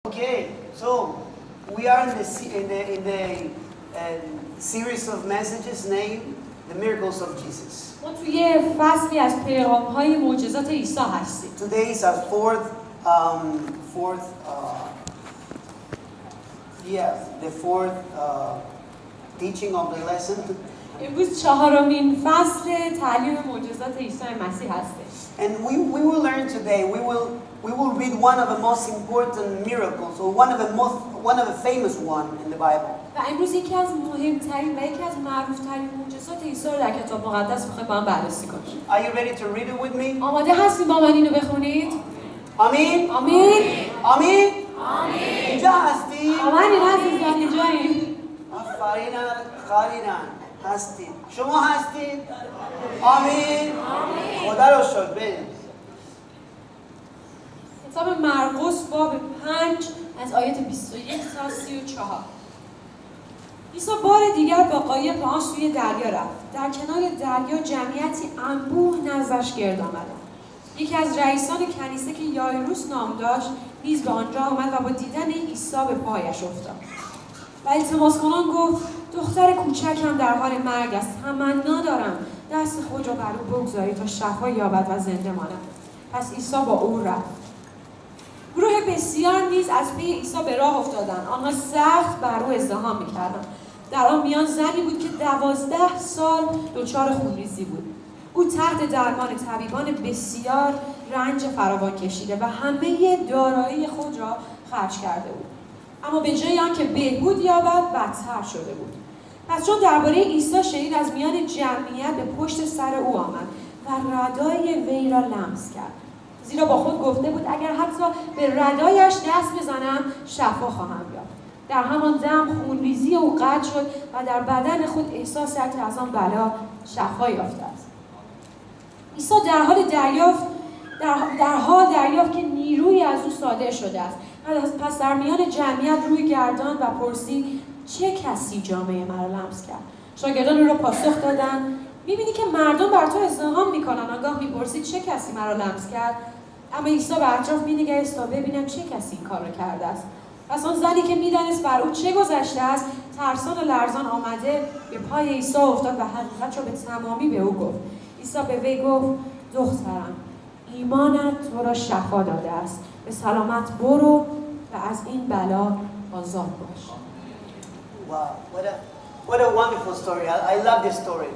Okay, so we are in the series of messages named the miracles of Jesus. ما توی فصلی از پیغام‌های معجزات عیسی هستیم. Today is our fourth teaching of the lesson. امروز چهارمین فصل تعلیم معجزات عیسی مسیح هستش. And we will learn today. We will read one of the most important miracles, or one of the famous one in the Bible. و امروز یکی از مهمترین و یکی از معروف‌ترین معجزات عیسی رو در کتاب مقدس می‌خوایم با هم بررسی کنیم. Are you ready to read it with me? آماده هستید با من اینو بخونید؟ آمین. آمین. آمین. اینجا هستی؟ آمین هستید در اینجاییم. آفرین خالینا هستید. شما هستید؟ آمین. خدا رو شکر. بریم. کتاب مرقس باب 5 از آیات 21 تا 34. عیسی بار دیگر با قایق به آن سوی دریا رفت. در کنار دریا جمعیتی انبوه نزدش گرد آمدند. یکی از رئیسان کنیسه که یایروس نام داشت نیز به آنجا آمد و با دیدن عیسی به پایش افتاد. و التماس کنان گفت: دختر کوچکم در حال مرگ است. تمنا دارم دست خود را بر او بگذاری تا شفا یابد و زنده ماند. پس عیسی با او رفت. گروه بسیار نیز از پی عیسی به راه افتادند. آنها سخت بر او ازدحام می‌کردند. در آن میان زنی بود که 12 سال دچار خونریزی بود. او تحت درمان طبیبان بسیار رنج فراوان کشیده و همه دارایی خود را خرج کرده بود. اما به جای آنکه بهبود یابد بدتر شده بود. پس چون درباره عیسی شنید، از میان جمعیت به پشت سر او آمد و ردای وی را لمس کرد. زیرا با خود گفته بود اگر حتی به ردایش دست بزنم شفا خواهم یافت. در همان دم خونریزی او قطع شد و در بدن خود احساس کرد که از آن بلا شفا یافته است. عیسی در حال دریافت که نیرویی از او صادر شده است. پس در میان جمعیت روی گردان و پرسید: چه کسی جامه مرا لمس کرد؟ شاگردان او را پاسخ دادند: می‌بینی که مردم بر تو ازدحام می‌کنند. آنگاه می‌پرسید چه کسی مرا لمس کرد؟ اما عیسی به اطراف می‌نگریست تا ببیند چه کسی این کار را کرده است. پس آن زنی که می‌دانست بر او چه گذشته است، ترسان و لرزان آمده به پای عیسی افتاد و حقیقت را به تمامی به او گفت. عیسی به وی گفت: دخترم، ایمانت تو را شفا داده است. به سلامت برو و از این بلا آزاد باش. Wow, what a wonderful story. I love this story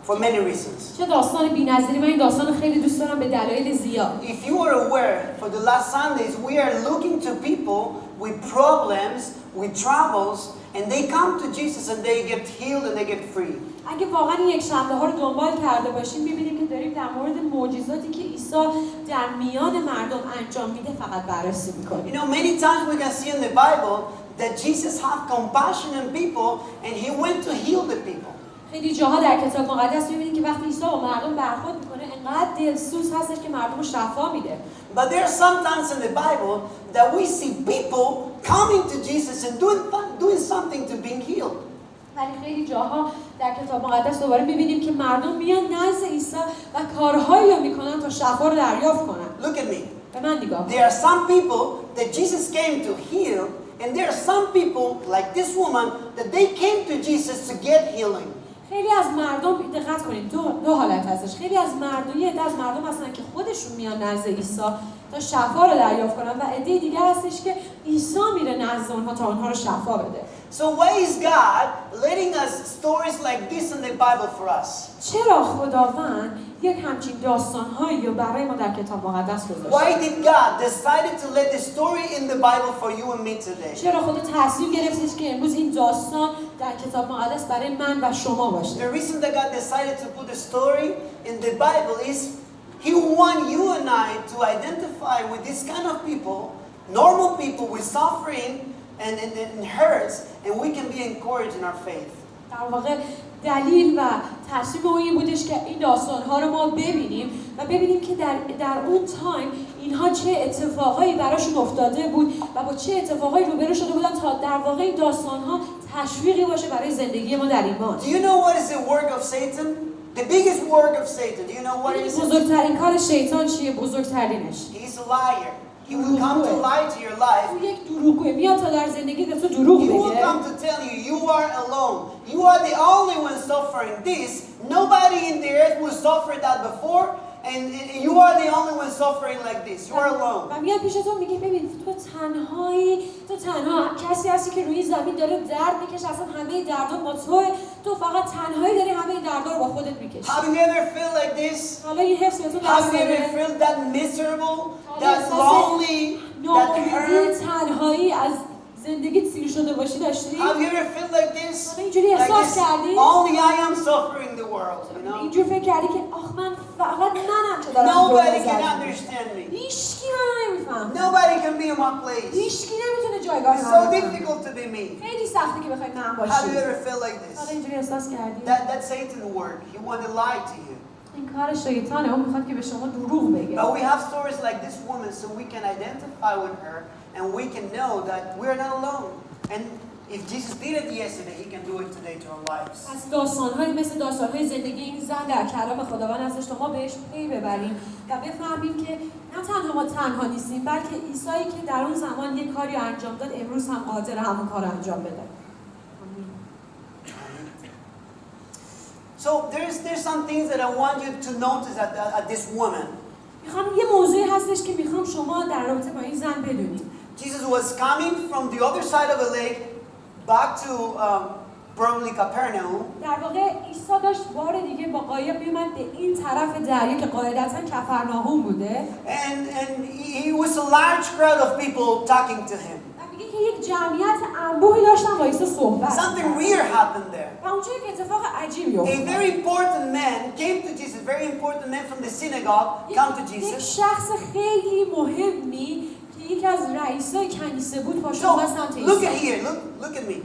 for many reasons. چه داستان بی‌نظیری. من این داستان خیلی دوست دارم به دلایل زیاد. If you are aware, for the last Sundays we are looking to people with problems, with troubles, and they come to Jesus and they get healed and they get free. اگه واقعا این یکشنبه ها رو دنبال کرده باشیم، می‌بینیم که داریم در مورد معجزاتی که عیسی در میان مردم انجام میده فقط بررسی می‌کنیم. You know, many times we can see in the Bible that Jesus had compassion on people and he went to heal the people. خیلی جاها در کتاب مقدس می‌بینیم که وقتی عیسی با مردم برخورد می‌کنه انقدر دلسوز هستش که مردم رو شفا میده. But there are sometimes in the Bible that we see people coming to Jesus and doing something to being healed. ولی خیلی جاها در کتاب مقدس دوباره می‌بینیم که مردم میان نزد عیسی و کارهایی رو می‌کنن تا شفا رو دریافت کنن. Look at me. به من نگاه. There are some people that Jesus came to heal, and there are some people like this woman that they came to Jesus to get healing. خیلی از مردم دقت کنید دو حالت هستش. خیلی از مردم هستن که خودشون میان نزد عیسی تا شفا رو دریافت کنن و عده دیگه هستش که عیسی میره نزد اونها تا اونها رو شفا بده. So why is God letting us stories like this in the Bible for us? چرا خداوند یک همچین داستان‌هایی رو برای ما در کتاب مقدس گذاشت؟ Why did God decided to let the story in the Bible for you and me today? چرا خدا تصمیم گرفتش که امروز این داستان در کتاب مقدس برای من و شما باشه؟ The reason that God decided to put the story in the Bible is He wants you and I to identify with this kind of people, normal people with suffering and hurts, and we can be encouraged in our faith. در واقع دلیل و تصمیم او این بودش که این داستان‌ها رو ما ببینیم و ببینیم که در اون تایم اینها چه اتفاقایی براشون افتاده بود و با چه اتفاقایی روبرو شده بودن تا در واقع این داستان‌ها تشویقی باشه برای زندگی ما در ایمان. Do you know what is the work of Satan? The biggest work of Satan. Do you know what it is? بزرگترین کار شیطان چیه؟ بزرگترینش. He's a liar. He will come to lie to your life. او یک دروغگوه، میاد تا در زندگی به تو دروغ He will بگه. come to tell you, you are alone. You are the only one suffering this. Nobody in the earth will suffer that before. And you are the only one suffering like this. You are alone. و میاد پیش تو میگه ببین تو تنهایی، تو تنها کسی هستی که روی زمین داره درد میکشه، اصلا همه دردا با تو فقط تنهایی داری همه دردا رو با خودت میکشی. Have you ever felt like this? حالا این حس به تو Have you ever felt that miserable, that lonely, that hurt? تنهایی از زندگی سیر شده باشی داشتی؟ Have you ever felt like this? اینجوری احساس کردی؟ Only I am suffering the world, you know? اینجوری فکر کردی که آخ من فقط منم که دارم Nobody can understand me. هیچکی منو نمیفهمه. Nobody can be in my place. هیچکی نمیتونه جایگاه It's من so بفهمه. difficult to be me. خیلی سخته که بخوای من باشی. Have you ever felt like حالا this? اینجوری احساس کردی؟ That's Satan's work. He wants to lie to you. این کار شیطانه، اون میخواد که به شما دروغ بگه. But we have stories like this woman so we can identify with her and we can know that we're not alone. And if Jesus did it yesterday, he can do it today to our lives. از داستان‌های مثل داستان‌های زندگی این زن در کلام خداوند ازش تا ما بهش پی ببریم و بفهمیم که نه تنها ما تنها نیستیم، بلکه عیسایی که در اون زمان یک کاری انجام داد امروز هم قادر همون کار انجام بده. So there's some things that I want you to notice at this woman. میخوام یه موضوعی هستش که میخوام شما در رابطه با این زن بدونید. Jesus was coming from the other side of the lake back to probably Capernaum. در واقع عیسی داشت بار دیگه با قایق میومد به این طرف دریا که قاعدتاً کفرناهم بوده. And he was a large crowd of people talking to him. میگه که یک جمعیت انبوهی داشتن با عیسی صحبت. Something weird happened there. و اونجا یک اتفاق عجیبی افتاد. A very important man came to Jesus. Very important man from the synagogue come to یک Jesus. شخص خیلی مهمی که یکی از رئیسای کنیسه بود پاشو So به سمت عیسی. look at here. Look at me.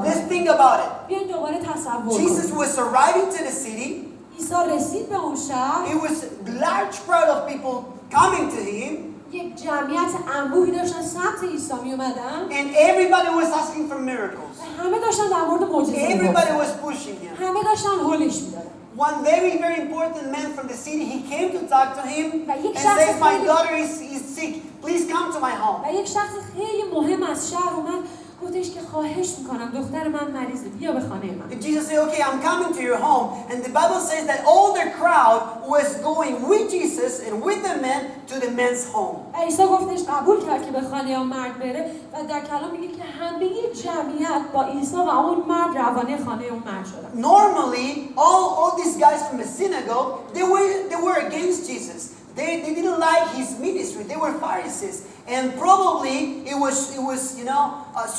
Let's think about it. بیاین دوباره تصور Jesus کنیم. was arriving to the city. عیسی رسید به اون شهر. It was a large crowd of people coming to him. یک جمعیت انبوهی داشتن سمت عیسی می اومدن. And everybody was asking for miracles. همه داشتن در مورد معجزه Everybody was pushing him. همه داشتن هولش میدادن. One very important man from the city, he came to talk to him and شخص says, my خیلی- daughter is sick. Please come to my home. و یک شخص خیلی مهم از شهر اومد گفتش که خواهش میکنم دختر من مریضه بیا به خانه من. And Jesus said, okay, I'm coming to your home. And the Bible says that all the crowd was going with Jesus and with the man to the man's home. و عیسی گفتش قبول کرد که به خانه اون مرد بره و در کلام میگه که همه جمعیت با عیسی و اون مرد روانه خانه اون مرد شدن. Normally, all these guys from the synagogue, they were against Jesus. They didn't like his ministry. They were Pharisees. And probably it was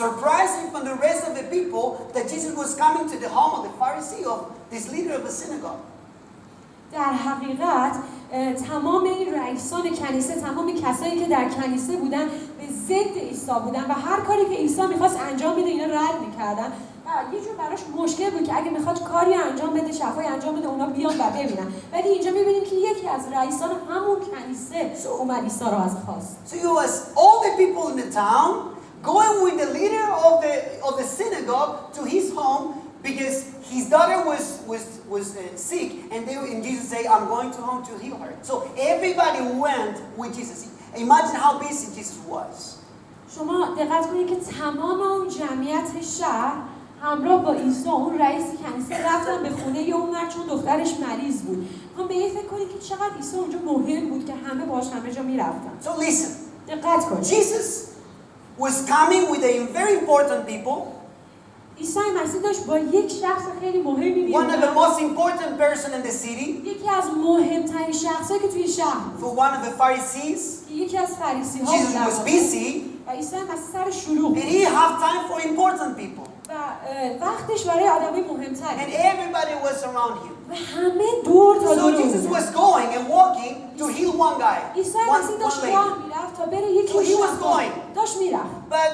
surprising from the rest of the people that Jesus was coming to the home of the Pharisee, of this leader of the synagogue. در حقیقت تمام این رئیسان کنیسه، تمام کسایی که در کنیسه بودن به ضد عیسی بودن و هر کاری که عیسی می‌خواست انجام بده اینا رد می‌کردن و یه جور براش مشکل بود که اگه می‌خواد کاری انجام بده، شفایی انجام بده، اونا بیان و ببینن. ولی اینجا می‌بینیم که یکی از رئیسان همون کنیسه اومد عیسی رو از خواست. So it was all the people in the town going with the leader of the synagogue to his home because his daughter was sick, and Jesus said, I'm going to home to heal her. So everybody went with Jesus. Imagine how busy Jesus was. شما دقت کنید که تمام اون جمعیت شهر همراه با عیسی اون رئیس کنیسه رفتن به خونه اون مرد چون دخترش مریض بود. هم به این فکر کنید که چقدر عیسی اونجا مهم بود که همه باهاش همه جا میرفتن. So listen. دقت کنید. Jesus was coming with a very important people. عیسی مسیح داشت با یک شخص خیلی مهمی One of the می‌اومد. most important person in the city. یکی از مهمترین شخصایی که توی شهر For one of the Pharisees. یکی از فریسی‌ها Jesus was بود. busy. و عیسی مسیح سر شلوغ And he had time for important people. و وقتش برای آدمای مهمتر And everybody was around him. و همه دور تا So دور Jesus was going and walking to heal one guy, عیسی one مسیح داشت lady. راه میرفت تا بره یکی So he was شفا. going. داشت میرفت But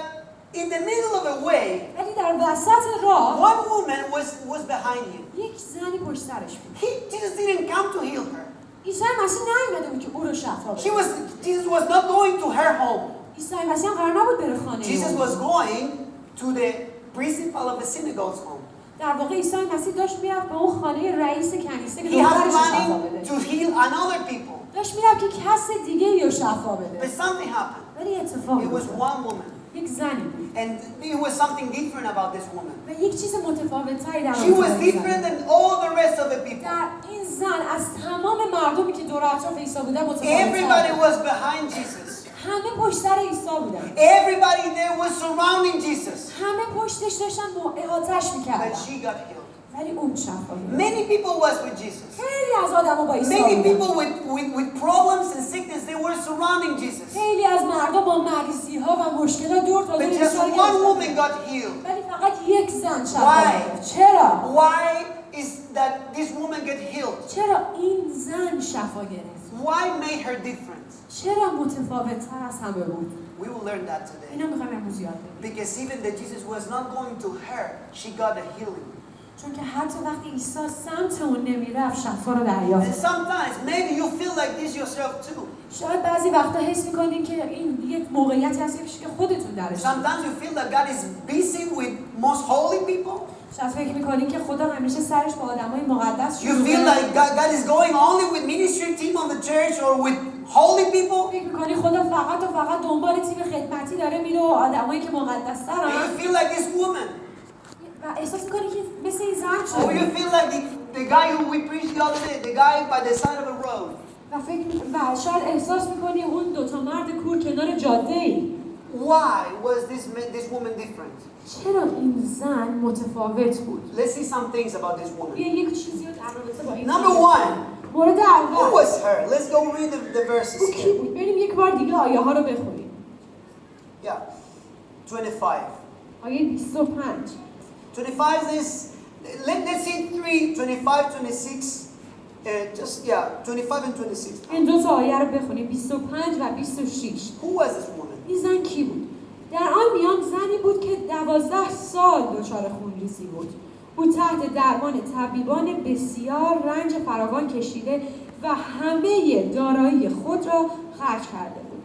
in the middle of the way, ولی در وسط راه one woman was behind him. یک زنی پشت سرش بود. Jesus didn't come to heal her. عیسی مسیح نیومده بود که او رو شفا بده. Jesus was not going to her home. عیسی مسیح هم قرار نبود بره خانه Jesus او. was going to the principal of the synagogue's home. در واقع عیسی مسیح داشت میرفت به اون خانه رئیس کنیسه که He had دخترش رو شفا money بده. to heal another people. داشت میرفت که کس دیگه رو شفا بده. But something happened. ولی اتفاقی It was افتاد. one woman. یک زنی بود. And it was something different about this woman. و یک چیز متفاوت‌تری در She was different than all the rest of the people. در این زن از تمام مردمی که دور اطراف عیسی بودن Everybody متفاوت. was behind Jesus. همه پشت سر عیسی بودن. Everybody there was surrounding Jesus. همه پشتش داشتن احاطه‌اش می‌کردن. But she got healed. ولی اون شفا گرفت. Many people was with Jesus. خیلی از آدم‌ها با عیسی Many بودن. people with problems and sickness, they were surrounding Jesus. خیلی از مردم با مریضی‌ها و مشکلات دور تا دور But عیسی just one گرفتن. woman got healed. ولی فقط یک زن شفا Why? گرفت. چرا؟ Why is that this woman get healed? چرا این زن شفا گرفت؟ Why made her different? چرا متفاوت‌تر از همه بود؟ We will learn that today. اینو می‌خوایم امروز یاد بگیریم. Because even that Jesus was not going to her, she got a healing. چون که حتی وقتی عیسی سمت اون نمیرفت شفا رو دریافت. And sometimes maybe you feel like this yourself too. شاید بعضی وقتا حس می‌کنین که این یک موقعیتی هست که خودتون درش. Sometimes you feel that God is busy with most holy people. شاید فکر می‌کنین که خدا همیشه سرش با آدمای مقدس You شروع feel like God is going only with ministry team on the church or with holy people. فکر می‌کنی خدا فقط و فقط دنبال تیم خدمتی داره میره و آدمایی که مقدس‌ترن. And you feel like this woman. و احساس می‌کنی که مثل این زن Or you شده. feel like the guy who we preached the other day, the guy by the side of a road. و شاید احساس می‌کنی اون دو تا مرد کور کنار جاده‌ای. Why was this woman different? چرا این زن متفاوت بود؟ Let's see some things about this woman. یک چیزی رو در رابطه با این Number one, مورد who اول was her? Let's go read the verses او کی here. بود؟ بریم یک بار دیگه آیه ها رو بخونیم. Yeah, 25. آیه 25. 25 is, let's see 3, 25, 26, just, 25 and 26. این دو تا آیه رو بخونیم 25 و 26. Who was this woman? این زن کی بود؟ در آن میان زنی بود که 12 سال دچار خونریزی بود. او تحت درمان طبیبان بسیار رنج فراوان کشیده و همه دارایی خود را خرج کرده بود.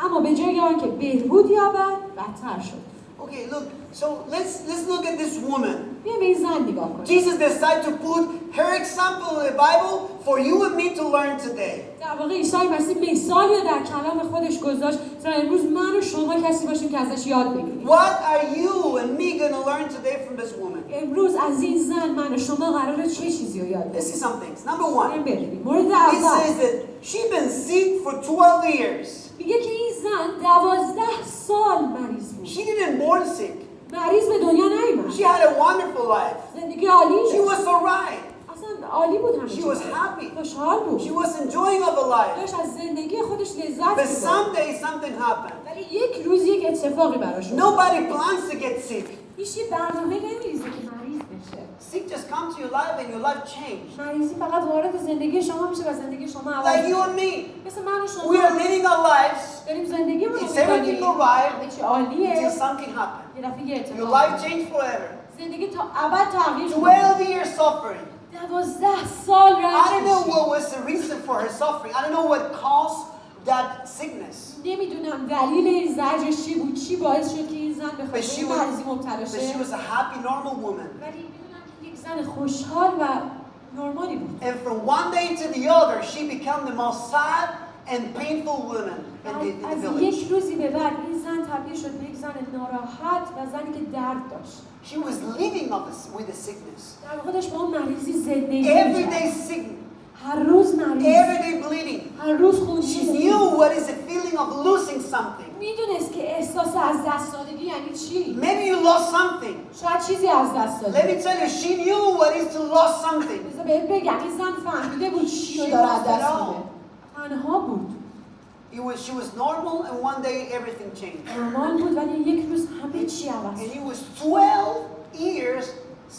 اما به جای آنکه بهبود یابد بدتر شد. Okay, look, so let's look at this woman. بیایم به این زن نگاه کنیم. Jesus decided to put her example in the Bible for you and me to learn today. در واقع عیسی مسیح مثالی رو در کلام خودش گذاشت تا امروز من و شما کسی باشیم که ازش یاد بگیریم. What are you and me going to learn today from this woman? امروز از این زن من و شما قراره چه چیزی رو یاد Let's بگیریم؟ see some things. Number one, بریم. مورد it اول says that she'd been sick for 12 years. میگه که این زن 12 سال مریض بود. She didn't born sick. مریض به دنیا نیامد. She had a wonderful life. زندگی عالی She داشت. was alright. اصلا عالی بود همه She چیز. was happy. خوشحال بود. She was enjoying of her life. داشت از زندگی خودش لذت But می‌برد. someday something happened. ولی یک روز یک اتفاقی براش افتاد. Nobody plans to get sick. هیچ برنامه نمی‌ریزه که مریض بشه. Sick just comes to your life and your life changes. مریضی فقط وارد زندگی شما میشه و زندگی شما عوض Like you میشه. and me. مثل من و شما We are living our lives داریم زندگی رو It's everything می‌کنیم. alright همه چی عالیه. until something happened. یه دفعه یه Your اتفاق life میفته. changed forever. زندگی تا ابد تغییر شد. 12 years suffering. 12 سال رنج I don't know کشید. what was the reason for her suffering. I don't know what caused that sickness. نمیدونم دلیل این زجرش چی بود، چی باعث شد که این زن به But she خاطر was- مریضی مبتلا But she شه. was a happy, normal woman. ولی میدونم که یک زن خوشحال و نرمالی بود. And from one day to the other, she became the most sad and painful woman in the از village. یک روزی به بعد این زن تبدیل شد به یک زن ناراحت و زنی که درد داشت. She was living with the sickness. در واقع داشت با اون مریضی زندگی Every می‌کرد. day sick, هر روز مریض. every day bleeding. هر روز She خونریزی. knew what is the feeling of losing something. میدونست که احساس از دست دادگی یعنی چی. Maybe you lost something. شاید چیزی از دست Let داده. me tell you, she knew what is to lose something. بذار بهت بگم این زن فهمیده بود چی رو She داره was از دست alone. میده. تنها بود. She was normal, and one day everything changed. نرمال بود ولی یک روز همه چی عوض And شد. it was 12 years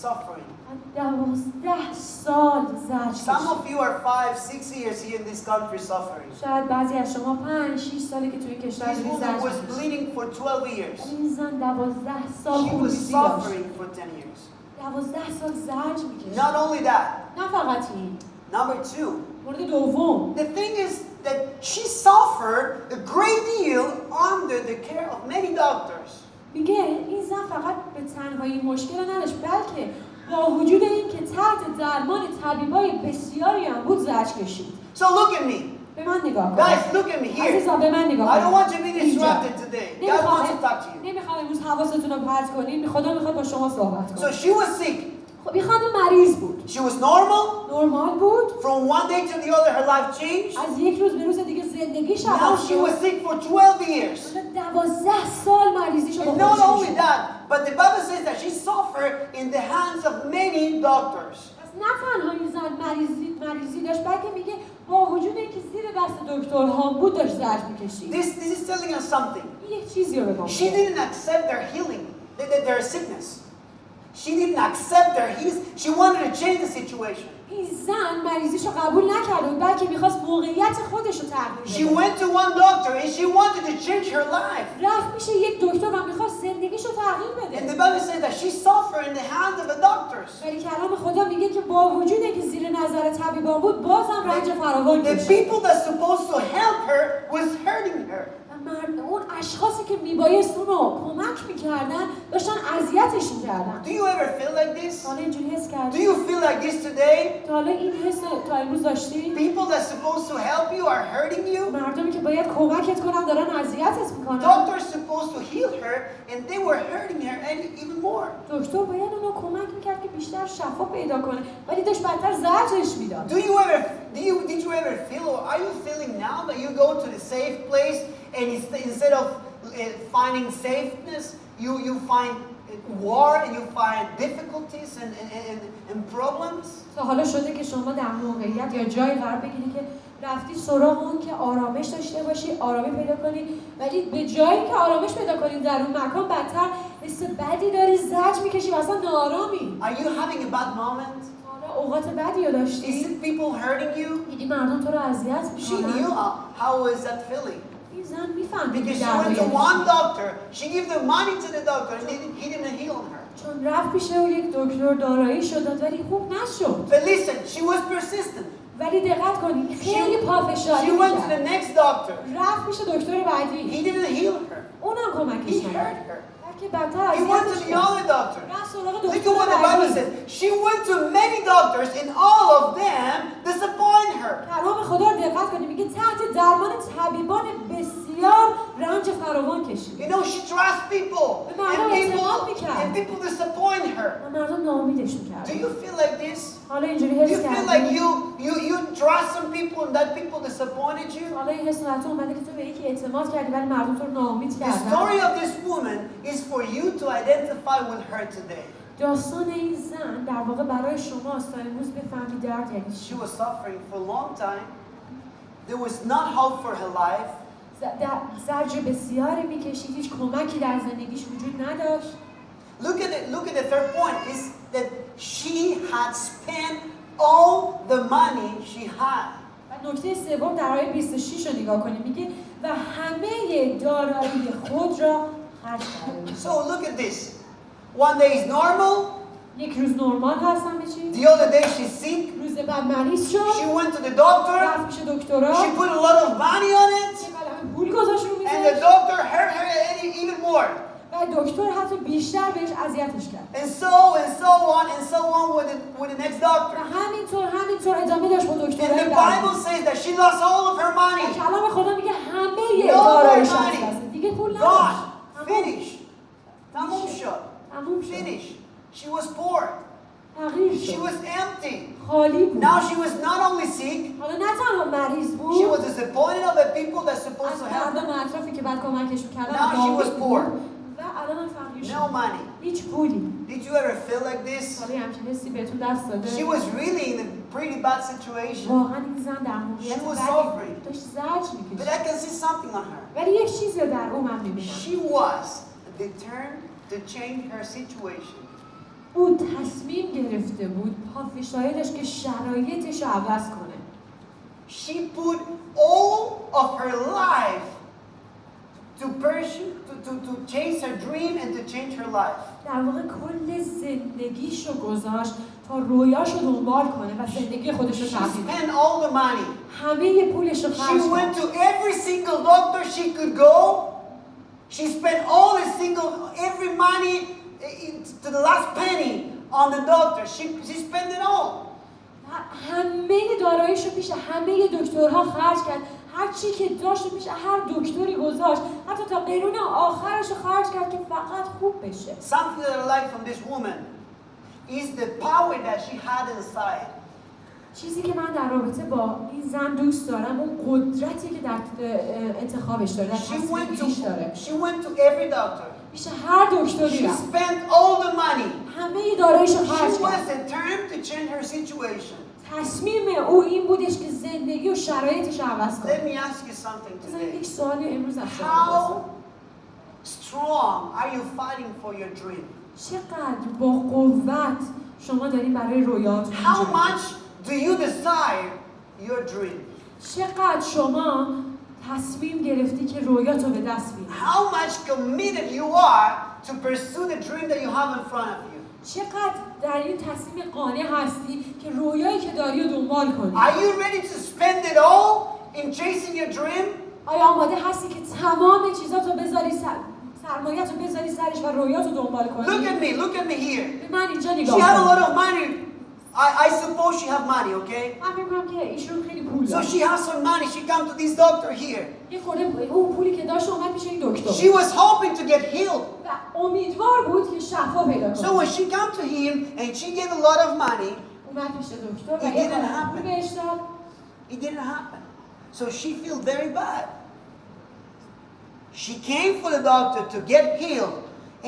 suffering. 12 سال زجر Some کشید. of you are 5, 6 years here in this country suffering. شاید بعضی از شما 5-6 ساله که توی کشور This دیگه woman زجر was کشید. bleeding for 12 years. ولی این زن 12 سال She was خونریزی داشت. suffering for 10 years. 12 سال زجر میکشید. Not only that, نه فقط این. number 2, مورد دوم the thing is that she suffered a great deal under the care of many doctors. میگه این زن فقط به تنهایی مشکل نداشت بلکه با وجود این که تحت درمان طبیبای بسیاری هم بود زجر کشید. So look at me. به من نگاه کن. Guys, look at me here. عزیزان به من نگاه I don't کن. want you to be distracted today. God wants to talk to you. نمیخوام امروز حواستون رو پرت کنین. خدا میخواد با شما صحبت So کنه. she was sick. خب این خانم مریض بود. She was normal. نرمال بود. From one day to the other, her life changed. از یک روز به روز دیگه زندگیش Now عوض she شد. was sick for 12 years. 12 سال مریضیشو با And not خودش only کشید. that, but the Bible says that she suffered in the hands of many doctors. پس نه تنها این زن مریضی داشت، بلکه میگه با وجود اینکه زیر دست دکترها بود داشت زجر میکشید. This is telling us something. این یک چیزی رو به ما She میگه. didn't accept their healing, their sickness. She didn't accept their healing. She wanted to change the situation. این زن مریضیشو قبول نکرد بود، بلکه میخواست موقعیت خودش رو تغییر She بده. went to one doctor and she wanted to change her life. رفت میشه یک دکتر و میخواست زندگیشو تغییر And the بده. Bible says that she suffered in the hands of the doctors. ولی کلام خدا میگه که با وجود اینکه زیر نظر طبیبان بود، بازم رنج فراوان The کشید. people that's supposed to help her was hurting her. اون اشخاصی که میبایست اون رو کمک میکردن داشتن اذیتش میکردن. Do you ever feel like this? حالا اینجوری حس Do کردی؟ you feel like this today? تا حالا این حس تا امروز داشتی؟ People that's supposed to help you are hurting you. مردمی که باید کمکت کنن دارن اذیتت میکنن. Doctors supposed to heal her and they were hurting her even more. دکتر باید اونو کمک میکرد که بیشتر شفا پیدا کنه، ولی داشت بدتر زجرش میداد. Did you ever feel, or are you feeling now that you go to the safe place and instead of finding safeness, you find war and you find difficulties and problems? تا حالا شده که شما در موقعیت یا جایی قرار بگیری که رفتی سراغ اون که آرامش داشته باشی، آرامی پیدا کنی، ولی به جایی که آرامش پیدا کنی در اون مکان بدتر حس بدی داری، زجر میکشی و اصلا ناآرامی. Are you having a bad moment? حالا اوقات بدی رو Is داشتی؟ it people hurting you? دیدی مردم تو رو اذیت She میکنن. knew how was that feeling. این زن میفهمید Because که she went to درد one doctor, she gave the money to the doctor and he didn't heal her. چون رفت پیش و یک دکتر دارایی شد ولی خوب نشد. But listen, she was persistent. ولی دقت کنید خیلی پافشاری She went to the می‌کرد. next doctor. رفت پیش دکتر بعدی. He didn't heal her. اونم He کمکش hurt نکرد. her. بلکه بدتر He went to اذیتش the کرد. other doctor. رفت سراغ Look at دکتر what the Bible بعدی. says. She went to many doctors and all of them disappoint her. کلام خدا رو دقت کنید میگه تحت درمان طبیبان بسیار رنج فراوان کشید. You know, she trusts people and people disappoint her. و مردم ناامیدش می‌کردن. Do you feel like this? حالا اینجوری Do you حس feel like کردی؟ you trust some people and that people disappointed you? حالا این حس تو اومده که تو به یکی اعتماد کردی ولی مردم تو رو ناامید The کردن. story of this woman is for you to identify with her today. داستان این زن در واقع برای شماست تا امروز بفهمید درد یعنی چی. She was suffering for a long time. There was not hope for her life. زجر بسیاری میکشید، هیچ کمکی در زندگیش وجود نداشت. Look at the third point is that she had spent all the money she had. و نکته سوم در آیه 26 رو نگاه کنید میگه و همه دارایی خود را خرج کرده بود. So look at this. One day is normal. یک روز نرمال هستم به چی؟ The other day she's sick. روز بعد مریض شد. She went to the doctor. رفت پیش دکترا. She put a lot of money on it. یه قلم پول گذاشت رو And the میزش. doctor hurt her even more. و دکتر حتی بیشتر بهش اذیتش کرد. And so on with the next doctor. و همینطور ادامه داشت با And دکترای the بعدی. Bible says that she lost all of her money. کلام خدا میگه همه No داراییش more از money. دست. دیگه پول God, نداشت. finish. تموم شد. تموم شد. Finish. She was poor. تغییر She شد. was empty. خالی بود. Now she was not only sick, حالا نه تنها مریض بود. she was disappointed of the people that's supposed از to help her. مردم اطرافی که بعد کمکش میکردن. Now she was poor. و الان هم فقیر شد. No money. هیچ پولی. Did you ever feel like this? حالا همچین حسی بهتون دست داده. She was really in a pretty bad situation. واقعا این زن در موقعیت She was بدی suffering. داشت زجر But میکشید. I can see something on her. ولی یک چیزی رو در او من میبینم. She was determined to change her situation. او تصمیم گرفته بود پافشاری داشت که شرایطش رو عوض کنه. She put all of her life to pursue, to chase her dream and to change her life. در واقع کل زندگیش رو گذاشت تا رویاش رو دنبال کنه و زندگی خودش رو She تغییر بده. spent all the money. همه پولش رو She خرج went کرد. to every single doctor she could go. She spent every money to the last penny on the doctor. She spent it all. همه داراییشو پیش همه دکترها خرج کرد. هر چی که داشت پیش هر دکتری گذاشت، حتی تا قرون آخرشو خرج کرد که فقط خوب بشه. Something that I like from this woman is the power that she had inside. چیزی که من در رابطه با این زن دوست دارم اون قدرتی که در انتخابش داره، در تصمیمش داره. She went to every doctor. میشه هر دکتری She رفت. spent all the money. همه داراییشو خرج She was کرد. determined to change her situation. تصمیم او این بودش که زندگی و شرایطش رو عوض کنه. Let me ask you something مثلا today. یک سوالی امروز از شما How بپرسم. strong are you fighting for your dream? چقدر با قوت شما دارین برای رویاتون How جنگید؟ much do you desire your dream? چقدر شما تصمیم گرفتی که رویاتو به دست بیاری؟ How much committed you are to pursue the dream that you have in front of you? چقدر در این تصمیم قانع هستی که رویایی که داری رو دنبال کنی؟ Are you ready to spend it all in chasing your dream? آیا آماده هستی که تمام چیزاتو بذاری سرمایه‌تو بذاری سرش و رویاتو دنبال کنی؟ Look at me here. به من اینجا She نگاه had a lot کن. of money. I suppose she have money, okay? من فکر می‌کنم که ایشون خیلی پول So داشت. she has some money. She come to this doctor here. یه خورده اون پولی که داشت اومد پیش این دکتر. She was hoping to get healed. و امیدوار بود که شفا پیدا So کنه. when she come to him and she gave a lot of money, اومد پیش دکتر و It یه didn't خورده happen. پول بهش داد. it didn't happen. So she feel very bad. She came for the doctor to get healed.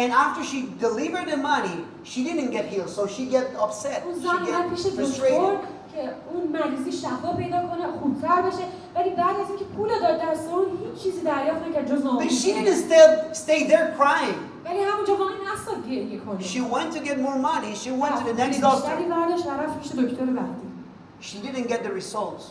And after she delivered the money, she didn't get healed. So she get upset. اون She زن اومد پیش get دکتر frustrated. که اون مریضی شفا پیدا کنه، خوبتر بشه، ولی بعد از اینکه پول داد دست اون هیچ چیزی دریافت نکرد جز But ناامیدی. she didn't stay there crying. ولی همونجا واقعا نستاد گریه کنه. She went to get more money. She went to the next بیشتری doctor. برداشت و رفت پیش دکتر بعدی. She didn't get the results.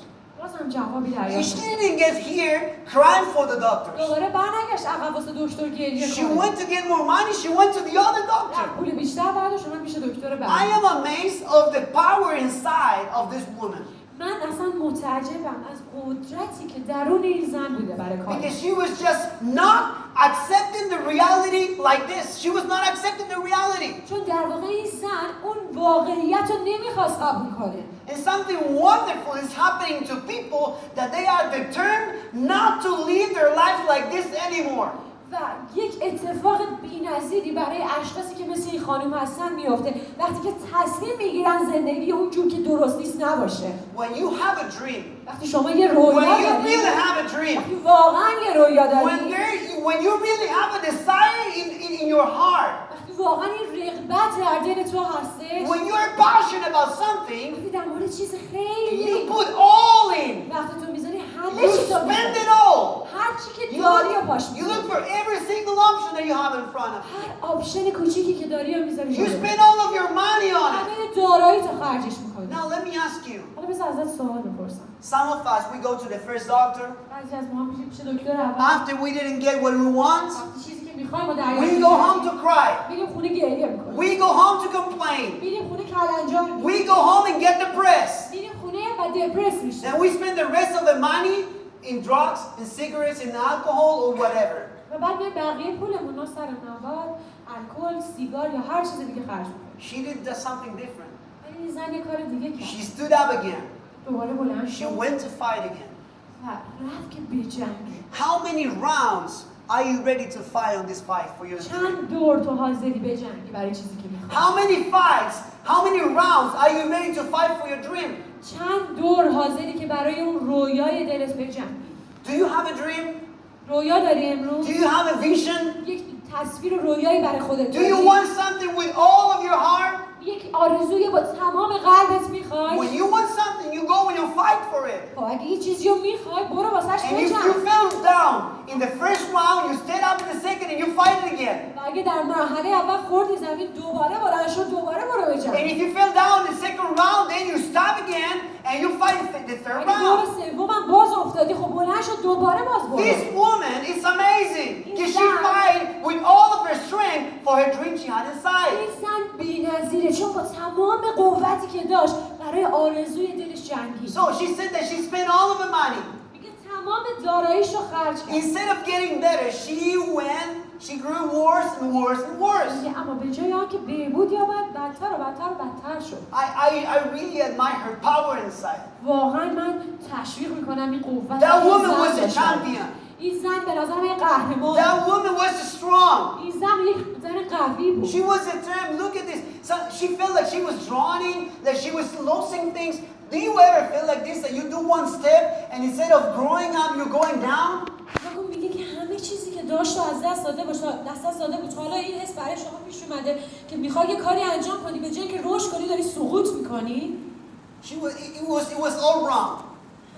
بازم جوابی And دریافت she نکرد. didn't get here crying for the doctors. دوباره برنگشت عقب واسه دکتر گریه She کنه. went to get more money. She went to the other doctor. رفت پول بیشتر برداشت اومد پیش دکتر I بعدی. am amazed of the power inside of this woman. من اصلا متعجبم از قدرتی که درون این زن بوده برای کارش. Because she was just not accepting the reality like this. She was not accepting the reality. چون در واقع این زن اون واقعیت رو نمیخواست قبول کنه. And something wonderful is happening to people that they are determined not to live their life like this anymore. و یک اتفاق بی‌نظیری برای اشخاصی که مثل این خانم هستن میفته وقتی که تصمیم میگیرن زندگی اون جور که درست نیست نباشه. When you have a dream, وقتی شما یه رویا when you دارید، really have a dream, وقتی واقعا یه رویا when دارید، when you really have a desire in your heart, وقتی واقعا این رغبت در دل تو هستش، when you are passionate about something, وقتی در مورد چیز you خیلی put all in. وقتی تو میذاری همه You چی تو spend می‌ذاری. it all. هر چی که You داری رو look, پاش you look می‌ذاری. for every single option that you have in front of you. هر آپشن کوچیکی که داری رو میذاری You جلوت. spend all of your money on it. همه دارایی تو خرجش میکنی. Now let me ask you. حالا بذار ازت سوال بپرسم. Some of us, we go to the first doctor. بعضی از ما میشیم پیش دکتر اول. After we didn't get what we want, وقتی چیزی که میخوایم و دریافت we go home to cry. میریم خونه گریه میکنیم. We go home to complain. میریم خونه کلنجار میکنیم. We go home and get depressed. میریم خونه و دپرس میشیم. And we spend the rest of the money in drugs, in cigarettes, in alcohol, or whatever. و بعد میایم بقیه پولمون رو سر مواد، الکل، سیگار یا هر چیز دیگه خرج میکنیم. She did something different. ولی این زن یه کار دیگه She کرد. stood up again. دوباره بلند She شد went to fight again. و رفت که بجنگه. How many rounds are you ready to fight on this fight for your dream? چند دور تو حاضری بجنگی برای چیزی که میخوای؟ How many fights, how many rounds are you ready to fight for your dream? چند دور حاضری که برای اون رویای دلت بجنگی؟ Do you have a dream? رویا داری امروز؟ Do you have a vision? یک تصویر رویایی برای خودت Do داری؟ you want something with all of your heart? یک آرزوی با تمام قلبت میخوای؟ When you want something, you go and you fight for it. خب اگه یه چیزی رو میخوای برو واسش And if you بجنگ. fell down in the first round, you stand up in the second and you fight it again. و اگه در مرحله اول خوردی زمین دوباره بلند شد دوباره برو And بجنگ. if you fell down in the second round, then you stop again and you fight the third اگه دور round. سومم باز افتادی خب بلند شد دوباره باز برو. This woman is amazing because she fight with all of her strength for her dream she had inside. این زن بی‌نظیره چون با تمام قوتی که داشت برای آرزوی دلش جنگید. So she said that she spent all of her money. میگه تمام داراییشو خرج کرد. Instead of getting better, she went she grew worse and worse and worse. میگه اما به جای آنکه بهبود یابد بدتر و بدتر و بدتر شد. I really admire her power inside. واقعا من تشویق میکنم این قوت. That woman was a champion. این زن به نظرم یه قهرمان. That woman was strong. این زن یک زن قوی بود. She was determined. Look at this. So she felt like she was drowning, that she was losing things. Do you ever feel like this, that you do one step and instead of growing up, you're going down? میگه که همه چیزی که داشت از دست داده بود. حالا این حس برای شما پیش اومده که میخوای یه کاری انجام کنی به جای که رشد کنی داری سقوط میکنی؟ It was all wrong.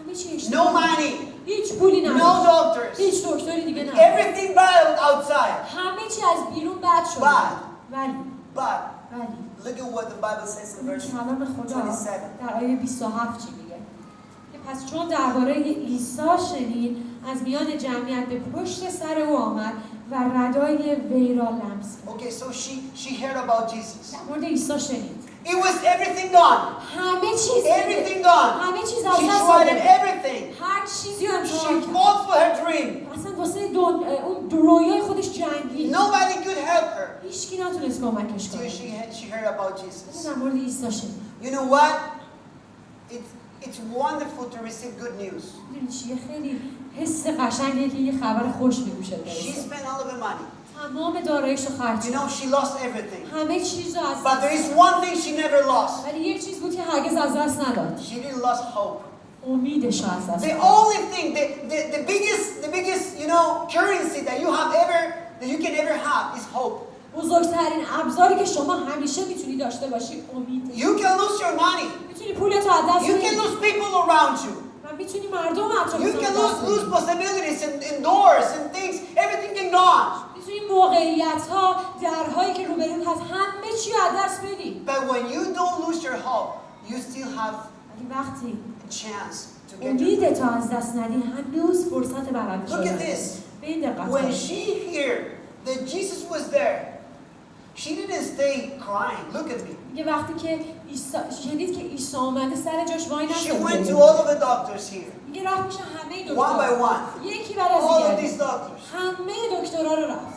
همه چی No اشتباه. money. هیچ پولی نداشت. No doctors. هیچ دکتری دیگه نداشت. Everything bad outside. همه چی از بیرون بد شد. But ولی look at what the Bible says in verse کلام خدا 27. در آیه 27 چی میگه؟ که پس چون درباره عیسی شنید از میان جمعیت به پشت سر او آمد و ردای وی را لمس کرد. Okay, so she heard about Jesus. در مورد عیسی شنید. It was everything gone. همه چیز Everything gone. همه چیز از She دست tried داده. everything. هر چیزی رو She امتحان کرد. fought for her dream. اصلا واسه اون رویای خودش جنگید. Nobody could help her. هیچکی نتونست کمکش Till کنه. she heard about Jesus. در مورد عیسی شنید. You know what? It's wonderful to receive good news. می‌دونی چیه؟ خیلی حس قشنگیه که یه خبر خوش به گوشت She برسه. spent all of her money. تمام داراییش رو خرج You know, she lost everything. همه چیز رو از But there is one thing she never lost. ولی یک چیز بود که هرگز از دست نداد. She didn't lose hope. امیدش رو از دست The نداد. only thing, the biggest, currency that you can ever have is hope. بزرگترین ابزاری که شما همیشه میتونی داشته باشی امید. You can lose your money. میتونی پولت رو از دست You بدی. can lose people around you. و میتونی مردم اطرافت You رو can از دست lose بدی. possibilities and doors and things. Everything can go on. میتونی موقعیت‌ها، درهایی که روبروت هست همه چی رو از دست بدی. But when you don't lose your hope, you still have ولی وقتی a chance to get your امیدت رو از دست ندی هنوز فرصت برنده Look at شدن. this. به این دقت When کن. she heard that Jesus was there, she didn't stay crying. Look at me. میگه وقتی که شنید که عیسی اومده سر جاش وای She نشد. went to all of the doctors here, میگه رفت میشه همه one by دکترها. one. یکی بعد از All of دیگری. these doctors. همه دکترها رو رفت.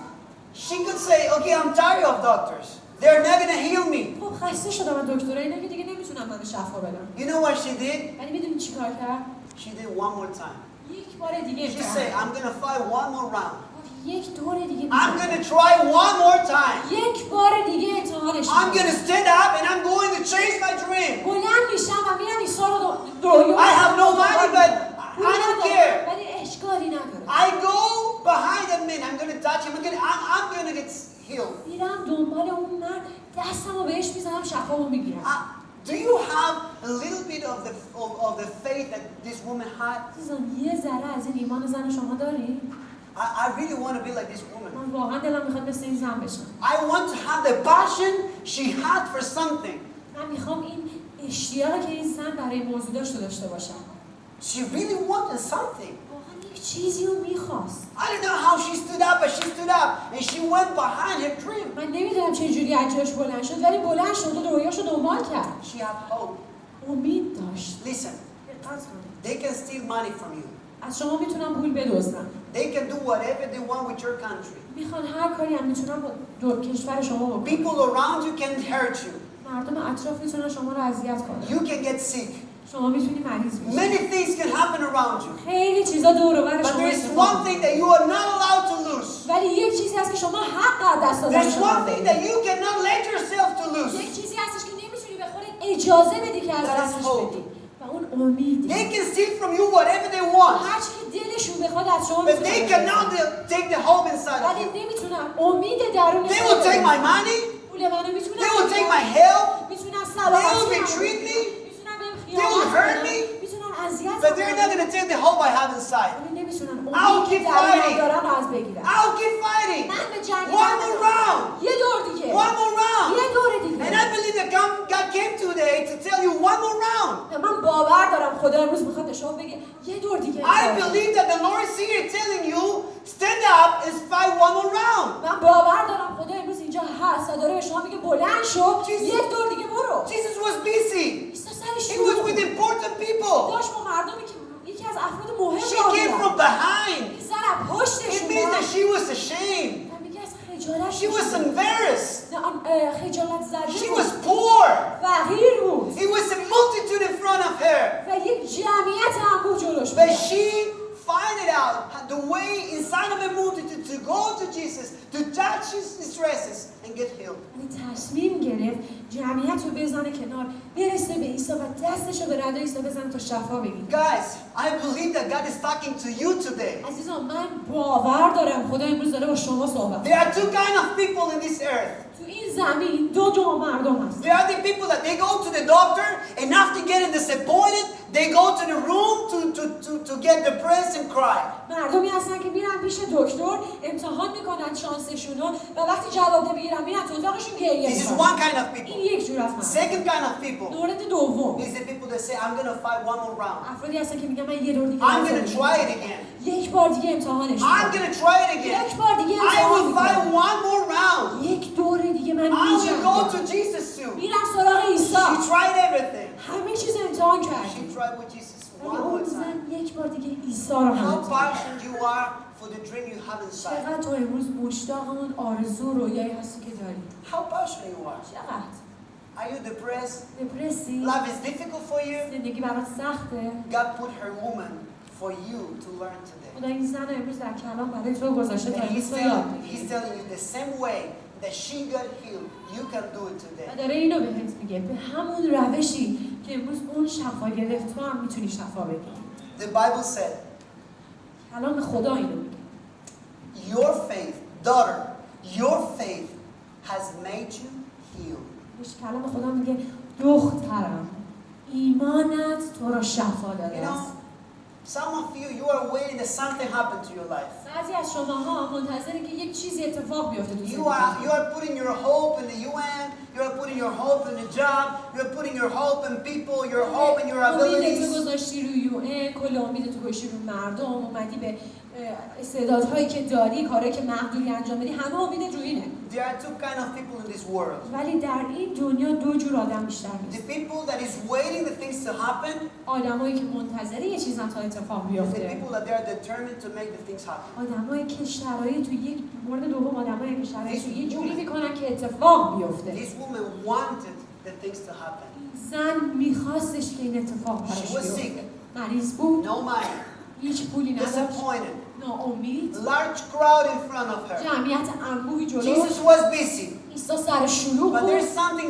She could say, okay, I'm tired of doctors. They're not going to heal me. خب خسته شدم از دکترها اینا که دیگه نمیتونم منو شفا بدم. You know what she did? ولی میدونی چیکار کرد؟ She did one more time. یک بار دیگه She said, I'm going to fight one more round. یک دور دیگه I'm going to try one more time. یک بار دیگه امتحانش I'm going to stand up and I'm going to chase my dream. بلند میشم و میرم عیسی رو I have no money, but I don't care. ولی اشکالی نداره. I go behind that man. I'm going to touch him. I'm going to get healed. میرم دنبال اون مرد دستمو بهش میزنم شفامو میگیرم. Do you have a little bit of the faith that this woman had? عزیزان یه ذره از این ایمان زن شما داری؟ I really want to be like this woman. من واقعا دلم میخواد مثل این زن بشم. I want to have the passion she had for something. من میخوام این اشتیاقی که این زن برای موضوع داشته باشم. She really wanted something. واقعا یک چیزی رو میخواست. I don't know how she stood up, but she stood up and she went behind her dream. من نمیدونم چه جوری از جاش بلند شد ولی بلند شد و رویاشو دنبال کرد. She had hope. امید داشت. Listen, دقت کنید. they can steal money from you. از شما میتونم پول بدزدن. They can do whatever they want with your country. میخوان هر کاری هم میتونن با کشور شما بکنن. People around you can hurt you. مردم اطراف میتونن شما رو اذیت کنن. You can get sick. شما میتونی مریض بشی. Many things can happen around you. خیلی چیزا دور و بر But شما there is اتفاق one thing that you are not allowed to lose. ولی یک چیزی هست که شما حق از دست دادن There's شما one thing دارید. that you cannot let yourself to lose. یک چیزی هستش که نمیتونی به خودت اجازه بدی که از That is دستش hope. بدی. و اون امیده. They can steal from you whatever they want. هر چی که دلشون بخواد از شما But they میتونن. cannot take the hope inside of ولی you. نمیتونن امید درون They will take my money. پول منو میتونن. They will take my health. میتونن They سلامتی will منو. mistreat me. میتونن بهم They will خیانت hurt کنن. me. میتونن اذیت But they're not کنن. going to take the hope I have inside. ولی نمیتونن I'll امیدی keep که درون fighting. دارن رو از بگیرن. I'll keep fighting. من به جنگ One more round. یه دور دیگه. One more round. یه دور دیگه. And I believe that God came today to tell you one more round. من باور دارم خدا امروز میخواد به شما بگه یه دور دیگه. I believe that the Lord is here telling you, stand up and fight one more round. من باور دارم خدا امروز اینجا هست و داره به شما میگه بلند شو یک دور دیگه برو. Jesus was busy. عیسی سرش He was with important people. داشت با مردمی که یکی از افراد مهم She came from behind. این زن از پشتش It means that اومد. she was ashamed. و میگه خجالت زده She بود. was poor. فقیر بود. It was a multitude in front of her. و یک جمعیت انبوه جلوش But بود. she find it out the way inside of a multitude to go to Jesus, to touch his dresses and get healed. تصمیم گرفت جمعیت رو بزنه کنار، برسه به عیسی و دستش رو به رده عیسی بزنه تا شفا بگیره. Guys, I believe that God is talking to you today. عزیزان من باور دارم خدا امروز داره با شما صحبت. There are two kind of people in this earth. تو این زمین دو جور مردم هست. There are the people that they go to the doctor and after getting disappointed, they go to the room to get depressed and cry. مردمی هستن که میرن پیش دکتر امتحان میکنن شانسشون رو و وقتی جواب نمیگیرن میرن تو اتاقشون گریه This is میکنن. one kind of people. این یک جور از مردم. Second kind of people مورد دوم is the people that say, I'm going to fight one more round. افرادی هستن که میگن من یه دور دیگه I'm going to try it again. یک بار دیگه امتحانش I'm میکنم. going to try it again. یک بار دیگه I امتحان will fight میکنم. one more round. یک دور دیگه من I will go میجنگم. to Jesus too. میرم سراغ عیسی. She tried everything. همه چیز امتحان کرد. She tried with Jesus ولی one اون more time. زن یک بار دیگه عیسی رو هم How امتحان کرد. passionate you are for the dream you have inside. چقدر تو امروز مشتاق اون آرزو رویایی هستی که داری. How passionate you are. چقدر Are you depressed? دپرسی؟ Life is difficult for you? زندگی برات سخته؟ God put her woman for you to learn today. خدا این زن امروز در کلام برای تو گذاشته تا And امروز تو یاد he's بگیری. telling you the same way that she got healed, you can do it و today. داره اینو بهت میگه به همون روشی که امروز اون شفا گرفت تو هم میتونی شفا بگیری. The Bible said, کلام خدا اینو میگه. your faith, daughter, your faith has made you healed. کلام خدا میگه دخترم ایمانت تو را شفا داده You know, است. some of you are waiting that something happened to your life. بعضی از شماها منتظرین که یک چیزی اتفاق بیفته تو You are putting your hope in the UN, you are putting your hope in the job, you are putting your hope in people, your hope in your امید تو abilities. گذاشتی رو UN، کل امید تو گذاشتی رو مردم، اومدی به استعدادهایی که داری، کارهایی که مقدوری انجام بدی، همه امید رو اینه. There are two kind of people in this world. ولی در این دنیا دو جور آدم بیشتر The نیست. people that is waiting the things to happen, آدمایی که منتظر یه چیز تا اتفاق and the بیفته. people that they are determined to make the things happen. آدمایی که شرایط تو یک مورد دوم آدمایی که شرایط تو یه جوری میکنن که اتفاق بیفته. This woman wanted the things to happen. زن میخواستش که این اتفاق She براش was بیفته. sick, مریض بود، no money, هیچ پولی نداشت، disappointed, ناامید، large crowd in front of her. جمعیت انبوهی جلوش. Jesus was busy, عیسی سر شلوغ but بود. there's something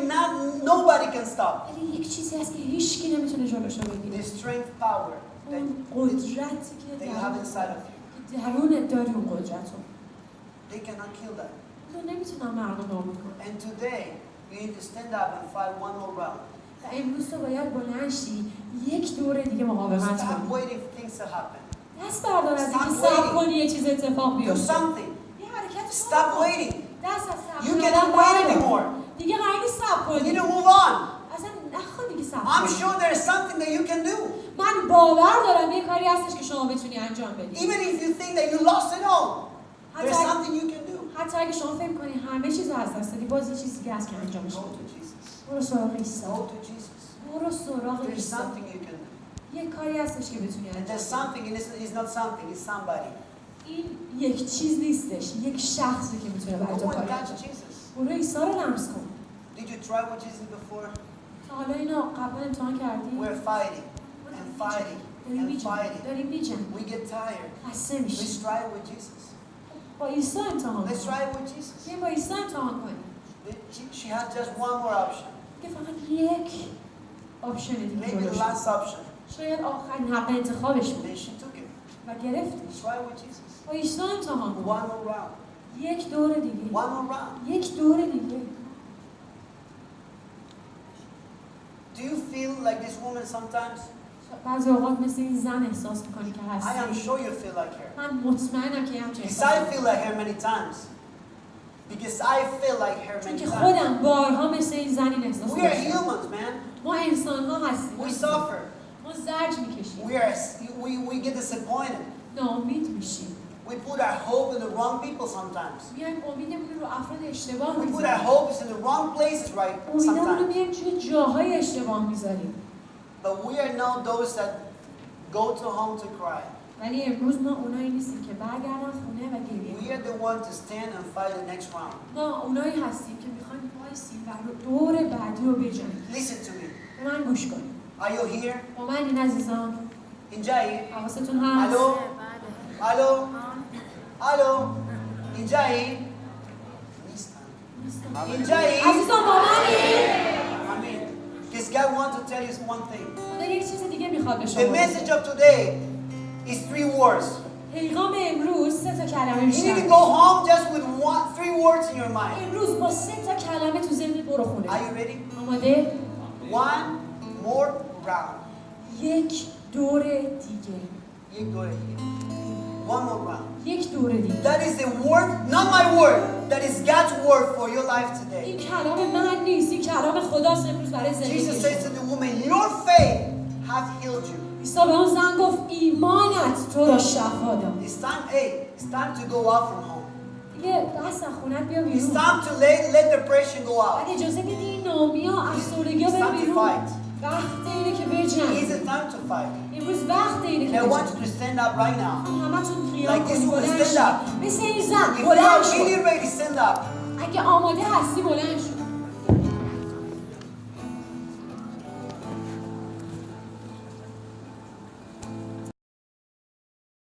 nobody can stop. ولی یک چیزی هست که هیچکی نمیتونه جلوشو بگیره. The strength, power اون that قدرتی که you have inside of you. درونت داری اون قدرت رو. They cannot kill that. تو نمیتونم مردم نابود کنم. And today, you need to stand up and fight one more round. و امروز تو باید بلند شی یک دوره دیگه مقاومت Stop کنی. waiting for things to happen. دست بردار از اینکه Stop صبر waiting. کنی یه چیز اتفاق Do بیفته. something. یه حرکت Stop waiting. دست از صبر You کردن cannot wait بردار. anymore. دیگه قرار نیست صبر You کنی. need to move on. اصلا نخواد دیگه صبر I'm کنی. sure there's something that you can do. من باور دارم یه کاری هستش که شما بتونی انجام بدی. Even if you think that you lost it all, there's حتی something you can do. حتی اگه شما فکر کنی همه چیز رو از دست دادی، باز یه چیزی که هست که انجامش Go بدی. to Jesus. برو سراغ عیسی. Go to Jesus. برو سراغ There's عیسی. something you can do. یه کاری هستش که بتونی And انجام there's بدی. something, and it's not something, it's somebody. این یک چیز نیستش، یک شخصی که میتونه برای Go تو and کاری touch انجام بده. Jesus. برو عیسی رو لمس کن. Did you try with Jesus before? تا حالا اینو قبلا امتحان کردی؟ We're fighting and fighting and fighting. داریم میجنگیم. We get tired. خسته Let's میشیم. try it with Jesus. با عیسی امتحان Let's کن. try it with Jesus. بیایم با عیسی امتحان کنیم. She had just one more option. که فقط یک آپشن دیگه Maybe the جلوش last option. شاید آخرین حق انتخابش بود Then she took it. و گرفتش. Try with Jesus. با عیسی امتحان کن. One more round. یک دور دیگه. One more round. یک دور دیگه. Do you feel like this woman sometimes? بعضی اوقات مثل این زن احساس میکنی که I am هستی. sure you feel like her. من مطمئنم که همچین Because احساس I feel like her many times. Because I feel like her چون many که times. خودم بارها مثل این زن این احساس We are داشتم. humans, man. ما انسان ها هستیم. We suffer. ما زرج میکشیم. We get disappointed. ناامید میشیم. We put our hope in the wrong people sometimes. میایم امیدمون رو افراد اشتباه We put our میذاریم. hopes in the wrong places, right? امیدمون رو Sometimes. میایم توی جاهای اشتباه میذاریم. But we are now those that go to home to cry. ولی امروز ما اونایی نیستیم که برگردن خونه و گریه We are the ones to stand and fight the next round. ما اونایی هستیم که میخوایم وایسیم و دور بعدی رو بجنگیم. Listen to me. به من گوش کنید. Are you here? با من این عزیزان اینجایی؟ حواستون هست؟ الو؟ الو؟ الو؟ اینجایی؟ نیستم. اینجایی؟ عزیزان با منی؟ Amen. Because God wants to tell you one thing. خدا یک چیز دیگه میخواد به شما The بگه. message of today is 3 words. پیغام امروز 3 تا کلمه You need to بیشتر. go home just with 3 words in your mind. امروز با 3 تا کلمه تو ذهنت برو خونه. Are you ready? آماده؟ 1 more round. یک دور دیگه. یک دور دیگه. 1 more round. یک دور دیگه. That is the word, not my word. That is God's word for your life today. این کلام من نیست، این کلام خداست امروز برای زندگی Jesus شما. says to the woman, your faith have healed you. عیسی به اون زن گفت ایمانت تو را شفا داد. It's time, hey, it's time to go out from home. دیگه دست از خونت بیا It's بیرون. time to let depression go out. بعد اجازه بدی این ناامنی‌ها، افسردگی‌ها It's بره time to بیرون. fight. وقت اینه که It's بجنگی. the time to fight. امروز وقت اینه که And I want بجنگی. you to stand up right now. همتون قیام Like this کنید، woman, بلند stand شید. up. مثل این If زن you بلند are شد. really ready, stand up. اگه آماده هستی بلند شد.